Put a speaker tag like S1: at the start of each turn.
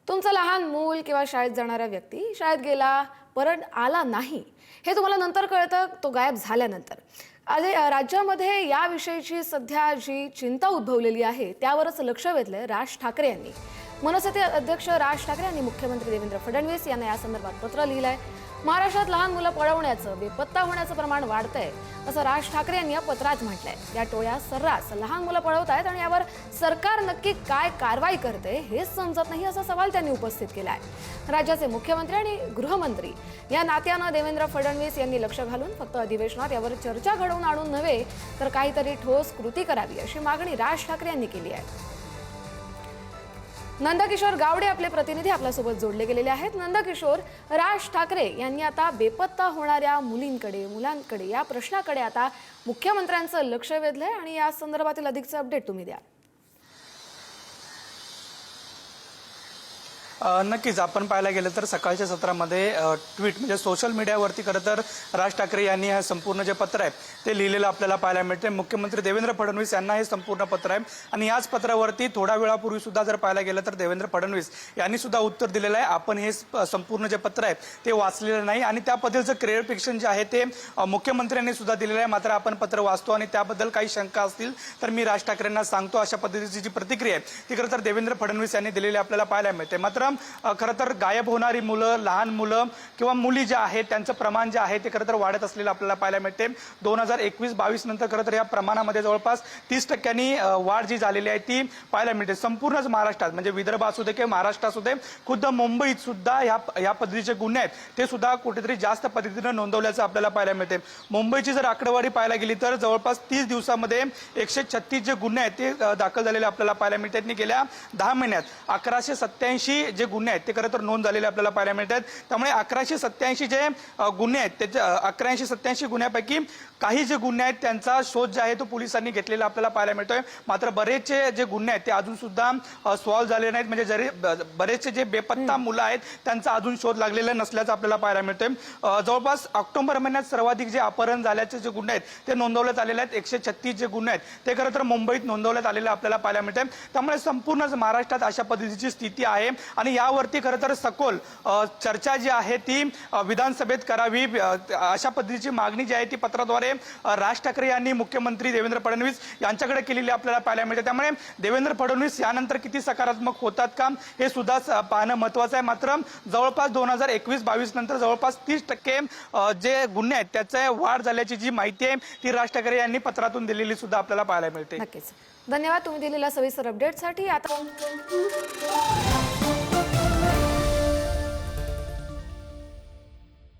S1: तुमचं लहान मूल किंवा शाळेत जाणारा व्यक्ती शाळेत गेला परत आला नाही हे तुम्हाला नंतर कळतं, तो गायब झाल्यानंतर। राज्यामध्ये याविषयीची सध्या जी चिंता उद्भवलेली आहे त्यावरच लक्ष वेधलंय राज ठाकरे यांनी। मनसेचे अध्यक्ष राज ठाकरे यांनी मुख्यमंत्री देवेंद्र फडणवीस यांना या संदर्भात पत्र लिहिलंय। महाराष्ट्रात लहान मुलं पळवण्याचं, बेपत्ता होण्याचं प्रमाण वाढतंय असं राज ठाकरे यांनी या पत्रात म्हटलंय। या टोळ्या सर्रास लहान मुलं पळवतायत आणि यावर सरकार नक्की काय कारवाई करते हेच समजत नाही असा सवाल त्यांनी उपस्थित केलाय। राज्याचे मुख्यमंत्री आणि गृहमंत्री या नात्यानं देवेंद्र फडणवीस यांनी लक्ष घालून फक्त अधिवेशनात यावर चर्चा घडवून आणून नव्हे तर काहीतरी ठोस कृती करावी अशी मागणी राज ठाकरे यांनी केली आहे। नंदकिशोर गावडे आपले प्रतिनिधी आपल्यासोबत जोडले गेलेले आहेत। नंदकिशोर, राज ठाकरे यांनी आता बेपत्ता होणाऱ्या मुलांकडे या प्रश्नाकडे आता मुख्यमंत्र्यांचं लक्ष वेधलंय आणि या संदर्भातील अधिकचं अपडेट तुम्ही द्या।
S2: नक्कीच आपण पाहायला गेलं तर सकाळच्या सत्रामध्ये ट्विट म्हणजे सोशल मीडियावरती खरं तर राज ठाकरे यांनी हे संपूर्ण जे पत्र आहे ते लिहिलेलं आपल्याला पाहायला मिळते। मुख्यमंत्री देवेंद्र फडणवीस यांना हे संपूर्ण पत्र आहे आणि याच पत्रावरती थोड्या वेळापूर्वी सुद्धा जर पाहायला गेलं तर देवेंद्र फडणवीस यांनी सुद्धा उत्तर दिलेलं आहे। आपण हे संपूर्ण जे पत्र आहे ते वाचलेलं नाही आणि त्याबद्दलचं क्लेरिफिकेशन जे आहे ते मुख्यमंत्र्यांनी सुद्धा दिलेलं आहे। मात्र आपण पत्र वाचतो आणि त्याबद्दल काही शंका असतील तर मी राज ठाकरेंना सांगतो अशा पद्धतीची जी प्रतिक्रिया आहे ती खरं तर देवेंद्र फडणवीस यांनी दिलेली आपल्याला पाहायला मिळते। मात्र खरं तर गायब होणारी मुलं, लहान मुलं किंवा मुली जे आहेत त्यांचं प्रमाण जे आहे ते खरं तर वाढत असलेलं आपल्याला पाहायला मिळते। 2021-22 नंतर खरं तर या प्रमाणामध्ये जवळपास 30% वाढ जी झालेली आहे ती पाहायला मिळते संपूर्णच महाराष्ट्रात। म्हणजे विदर्भ असू दे किंवा महाराष्ट्र असू दे, खुद्द मुंबईत सुद्धा या पद्धतीचे गुन्हे आहेत ते सुद्धा कुठेतरी जास्त पद्धतीने नोंदवल्याचं आपल्याला पाहायला मिळते। मुंबईची जर आकडेवारी पाहायला गेली तर जवळपास 30 दिवसामध्ये 136 जे गुन्हे आहेत ते दाखल झालेले आपल्याला पाहायला मिळतात। गेल्या 10 महिन्यात 1187 जे गुन्हे आहेत ते खरं तर नोंद झालेले आपल्याला पाहायला मिळतात। त्यामुळे 1187 जे गुन्हे आहेत त्याच्या 1187 गुन्ह्यापैकी काही जे गुन्हे आहेत त्यांचा शोध जे आहे तो पोलिसांनी घेतलेला आपल्याला पाहायला मिळतोय। मात्र बरेचसे जे गुन्हे आहेत ते अजून सुद्धा सॉल्व्ह झाले नाहीत। म्हणजे जरी बरेचसे जे बेपत्ता मुलं आहेत त्यांचा अजून शोध लागलेला नसल्याचं आपल्याला पाहायला मिळतोय। जवळपास ऑक्टोबर महिन्यात सर्वाधिक जे अपहरण झाल्याचे जे गुन्हे आहेत ते नोंदवण्यात आलेले आहेत। 136 जे गुन्हे आहेत ते खरं तर मुंबईत नोंदवण्यात आलेले आपल्याला पाहायला मिळते। त्यामुळे संपूर्ण महाराष्ट्रात अशा पद्धतीची स्थिती आहे आणि यावरती खरं तर सखोल चर्चा जी आहे ती विधानसभेत करावी अशा पद्धतीची मागणी जी आहे ती पत्राद्वारे राज ठाकरे यांनी मुख्यमंत्री देवेंद्र फडणवीस यांच्याकडे केलेली आपल्याला पाहायला मिळते। त्यामुळे देवेंद्र फडणवीस यानंतर किती सकारात्मक होतात का हे सुद्धा पाहणं महत्त्वाचं आहे। मात्र जवळपास 2021-22 नंतर जवळपास 30% जे गुन्हे आहेत त्याचे वाढ झाल्याची जी माहिती आहे ती राज ठाकरे यांनी पत्रातून दिलेली सुद्धा आपल्याला पाहायला मिळते।
S1: नक्कीच धन्यवाद तुम्ही दिलेल्या सविस्तर अपडेटसाठी। आता